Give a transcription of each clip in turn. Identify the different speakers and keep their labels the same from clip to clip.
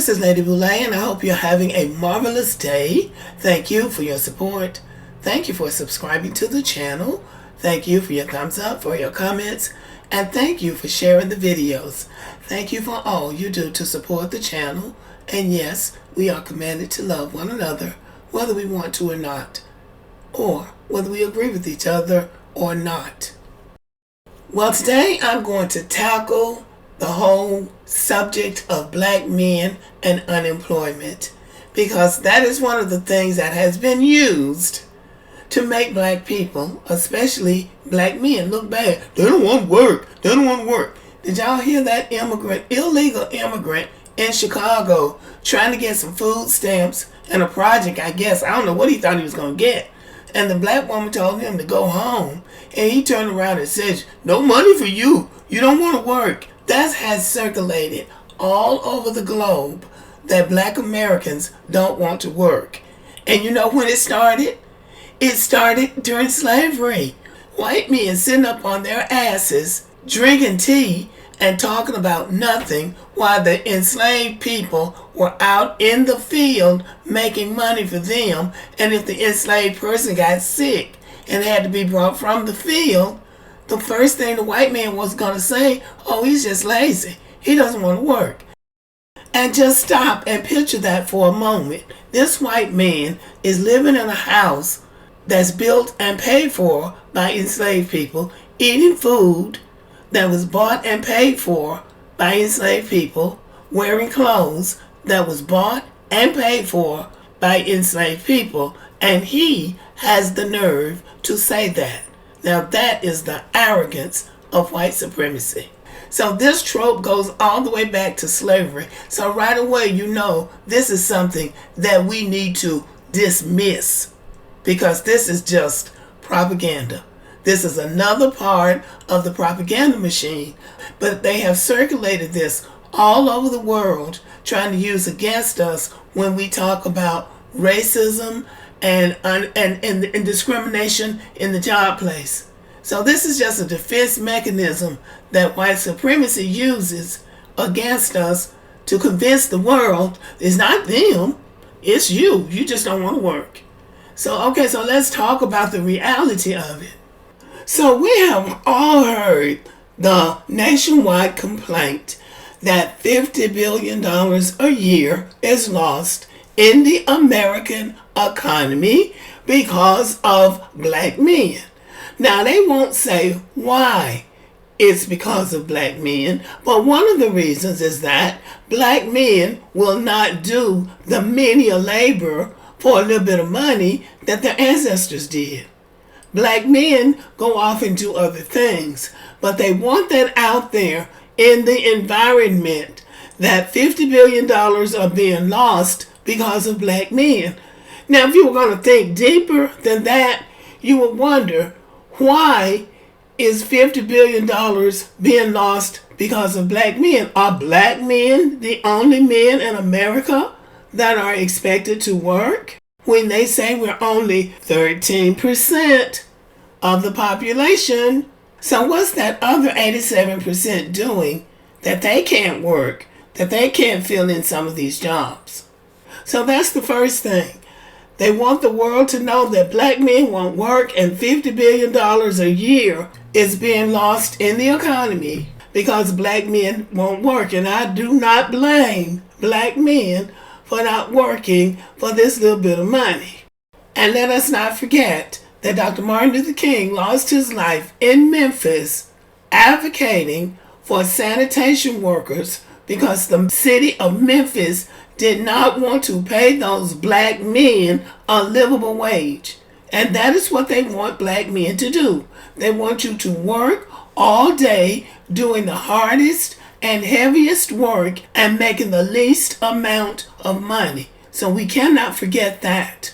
Speaker 1: this is Lady Boulay, and I hope you're having a marvelous day. Thank you for your support. Thank you for subscribing to the channel. Thank you for your thumbs up, for your comments, and thank you for sharing the videos. Thank you for all you do to support the channel. And yes, we are commanded to love one another, whether we want to or not, or whether we agree with each other or not. Well, today I'm going to tackle the whole subject of black men and unemployment, because that is one of the things that has been used to make black people, especially black men, look bad. They don't want to work. They don't want to work. Did y'all hear that illegal immigrant in Chicago trying to get some food stamps and a project, I guess. I don't know what he thought he was going to get. And the black woman told him to go home. And he turned around and said, no money for you. You don't want to work. That has circulated all over the globe, that black Americans don't want to work. And you know when it started? It started during slavery. White men sitting up on their asses, drinking tea and talking about nothing, while the enslaved people were out in the field making money for them. And if the enslaved person got sick and had to be brought from the field, the first thing the white man was going to say, oh, he's just lazy. He doesn't want to work. And just stop and picture that for a moment. This white man is living in a house that's built and paid for by enslaved people, eating food that was bought and paid for by enslaved people, wearing clothes that was bought and paid for by enslaved people. And he has the nerve to say that. Now that is the arrogance of white supremacy. So this trope goes all the way back to slavery. So right away, you know, this is something that we need to dismiss, because this is just propaganda. This is another part of the propaganda machine. But they have circulated this all over the world, trying to use against us when we talk about racism and discrimination in the job place. So this is just a defense mechanism that white supremacy uses against us to convince the world it's not them, it's you. You just don't want to work. So, okay, so let's talk about the reality of it. So we have all heard the nationwide complaint that $50 billion a year is lost in the American economy because of black men. Now, they won't say why it's because of black men, but one of the reasons is that black men will not do the menial labor for a little bit of money that their ancestors did. Black men go off and do other things, but they want that out there in the environment that $50 billion are being lost because of black men. Now, if you were going to think deeper than that, you would wonder, why is $50 billion being lost because of black men? Are black men the only men in America that are expected to work? When they say we're only 13% of the population. So what's that other 87% doing that they can't work, that they can't fill in some of these jobs? So that's the first thing. They want the world to know that black men won't work, and $50 billion a year is being lost in the economy because black men won't work. And I do not blame black men for not working for this little bit of money. And let us not forget that Dr. Martin Luther King lost his life in Memphis advocating for sanitation workers because the city of Memphis did not want to pay those black men a livable wage. And that is what they want black men to do. They want you to work all day doing the hardest and heaviest work and making the least amount of money. So we cannot forget that.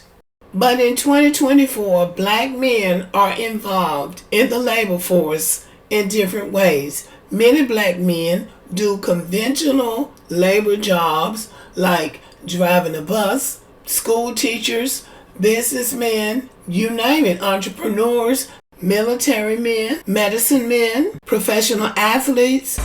Speaker 1: But in 2024, black men are involved in the labor force in different ways. Many black men do conventional labor jobs like driving a bus, school teachers, businessmen, you name it, entrepreneurs, military men, medicine men, professional athletes.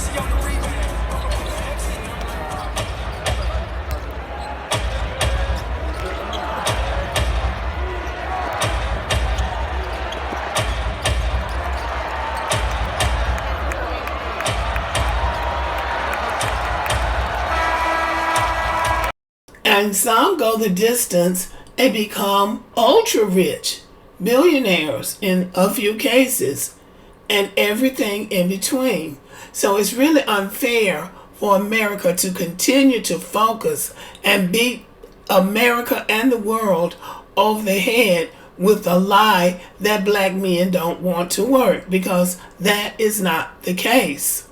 Speaker 1: And some go the distance and become ultra rich, billionaires in a few cases, and everything in between. So it's really unfair for America to continue to focus and beat America and the world over the head with the lie that black men don't want to work, because that is not the case.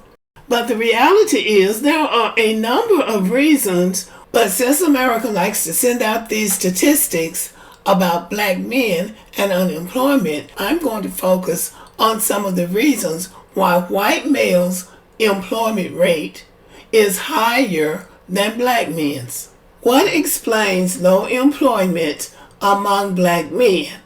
Speaker 1: But the reality is there are a number of reasons, but since America likes to send out these statistics about black men and unemployment, I'm going to focus on some of the reasons why white males' employment rate is higher than black men's. What explains low employment among black men?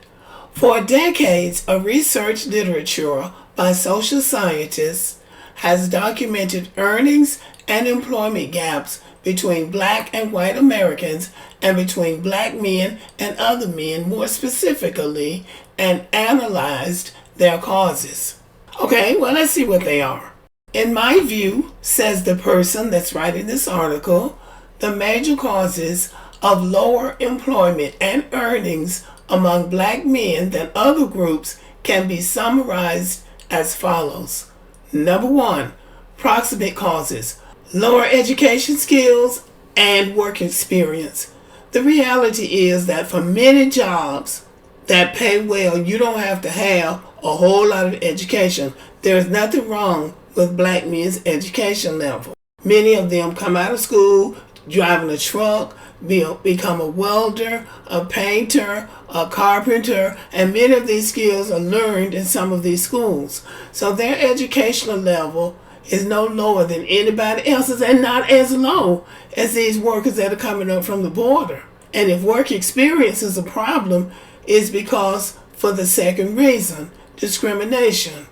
Speaker 1: For decades, a research literature by social scientists has documented earnings and employment gaps between black and white Americans and between black men and other men more specifically, and analyzed their causes. Okay, well, let's see what they are. In my view, says the person that's writing this article, the major causes of lower employment and earnings among black men than other groups can be summarized as follows. Number one, proximate causes: lower education skills and work experience. The reality is that for many jobs that pay well, you don't have to have a whole lot of education. There's nothing wrong with black men's education level. Many of them come out of school driving a truck, become a welder, a painter, a carpenter, and many of these skills are learned in some of these schools. So their educational level is no lower than anybody else's, and not as low as these workers that are coming up from the border. And if work experience is a problem, it's because for the second reason, discrimination.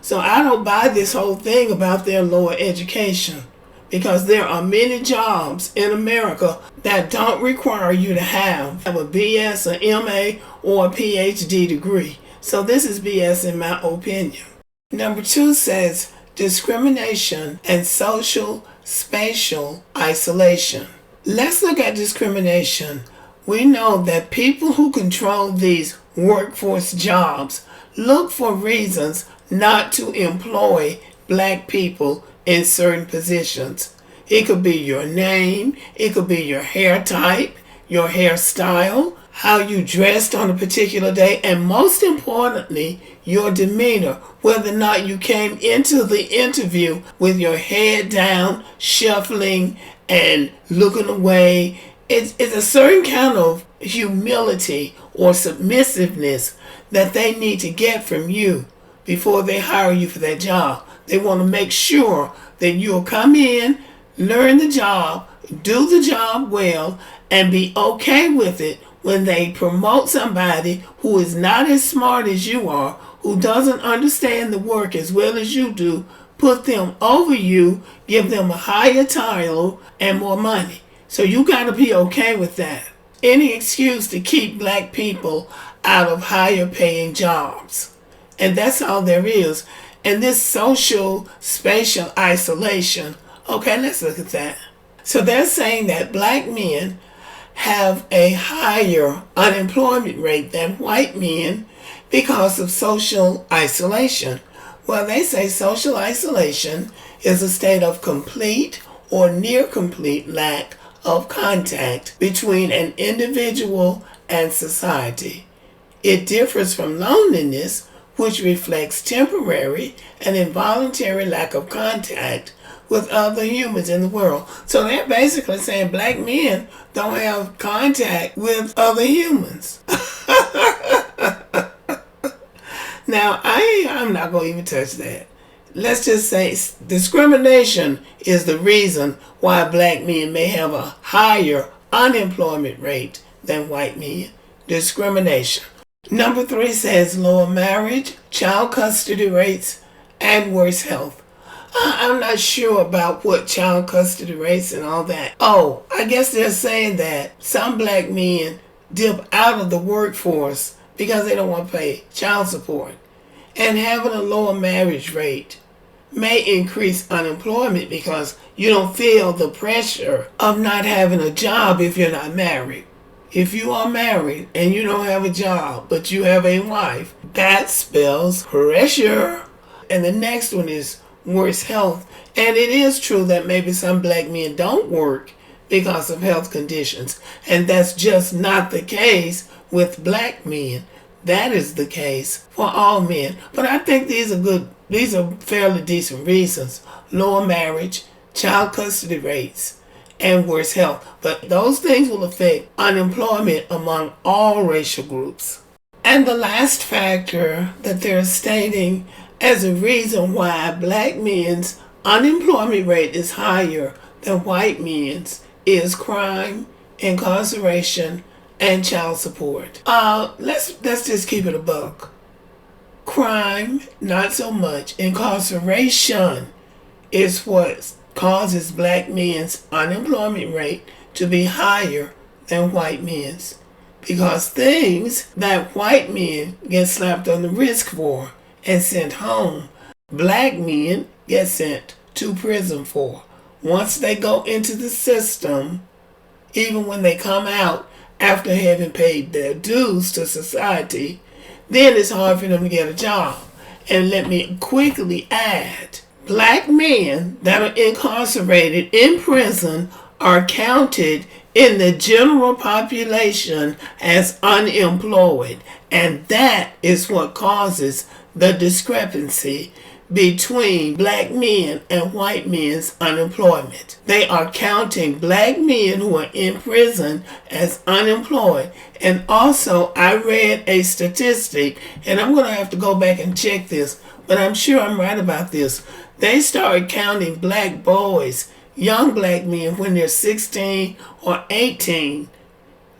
Speaker 1: So I don't buy this whole thing about their lower education, because there are many jobs in America that don't require you to have a BS, an MA, or a PhD degree. So this is BS in my opinion. Number two says discrimination and social spatial isolation. Let's look at discrimination. We know that people who control these workforce jobs look for reasons not to employ black people in certain positions. It could be your name, it could be your hair type, your hairstyle, how you dressed on a particular day, and most importantly, your demeanor, whether or not you came into the interview with your head down, shuffling, and looking away. It's a certain kind of humility or submissiveness that they need to get from you before they hire you for that job. They want to make sure that you'll come in, learn the job, do the job well, and be okay with it when they promote somebody who is not as smart as you are, who doesn't understand the work as well as you do, put them over you, give them a higher title and more money. So you got to be okay with that. Any excuse to keep black people out of higher paying jobs. And that's all there is. And this social spatial isolation, okay, let's look at that. So they're saying that black men have a higher unemployment rate than white men because of social isolation. Well, they say social isolation is a state of complete or near complete lack of contact between an individual and society. It differs from loneliness, which reflects temporary and involuntary lack of contact with other humans in the world. So they're basically saying black men don't have contact with other humans. Now, I'm not going to even touch that. Let's just say discrimination is the reason why black men may have a higher unemployment rate than white men. Discrimination. Number three says lower marriage, child custody rates, and worse health. I'm not sure about what child custody rates and all that. Oh, I guess they're saying that some black men dip out of the workforce because they don't want to pay child support. And having a lower marriage rate may increase unemployment because you don't feel the pressure of not having a job if you're not married. If you are married and you don't have a job, but you have a wife, that spells pressure. And the next one is worse health. And it is true that maybe some black men don't work because of health conditions. And that's just not the case with black men. That is the case for all men. But I think these are fairly decent reasons. Lower marriage, child custody rates, and worse health. But those things will affect unemployment among all racial groups. And the last factor that they're stating as a reason why black men's unemployment rate is higher than white men's is crime, incarceration, and child support. Let's just keep it a buck. Crime, not so much. Incarceration is what causes black men's unemployment rate to be higher than white men's. Because things that white men get slapped on the wrist for and sent home, black men get sent to prison for. Once they go into the system, even when they come out after having paid their dues to society, then it's hard for them to get a job. And let me quickly add, black men that are incarcerated in prison are counted in the general population as unemployed. And that is what causes the discrepancy between black men and white men's unemployment. They are counting black men who are in prison as unemployed. And also, I read a statistic, and I'm going to have to go back and check this, but I'm sure I'm right about this. They started counting black boys, young black men, when they're 16 or 18,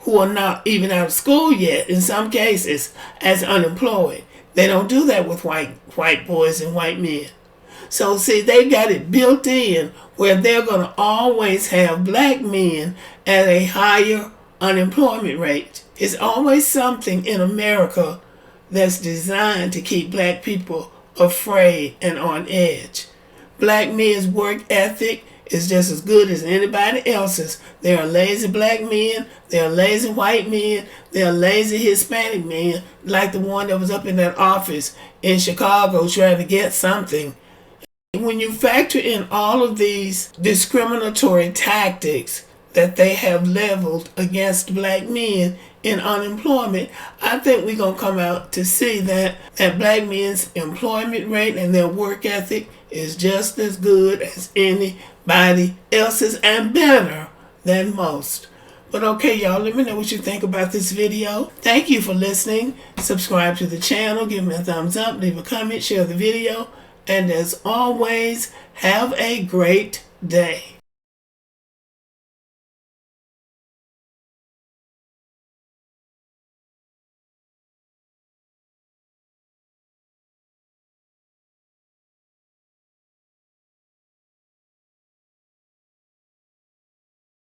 Speaker 1: who are not even out of school yet, in some cases, as unemployed. They don't do that with white boys and white men. So see, they got it built in where they're going to always have black men at a higher unemployment rate. It's always something in America that's designed to keep black people afraid and on edge. Black men's work ethic is just as good as anybody else's. There are lazy black men, there are lazy white men, there are lazy Hispanic men, like the one that was up in that office in Chicago trying to get something. When you factor in all of these discriminatory tactics that they have leveled against black men in unemployment, I think we're going to come out to see that black men's employment rate and their work ethic is just as good as anybody else's and better than most. But okay, y'all, let me know what you think about this video. Thank you for listening. Subscribe to the channel, give me a thumbs up, leave a comment, share the video, and as always, have a great day.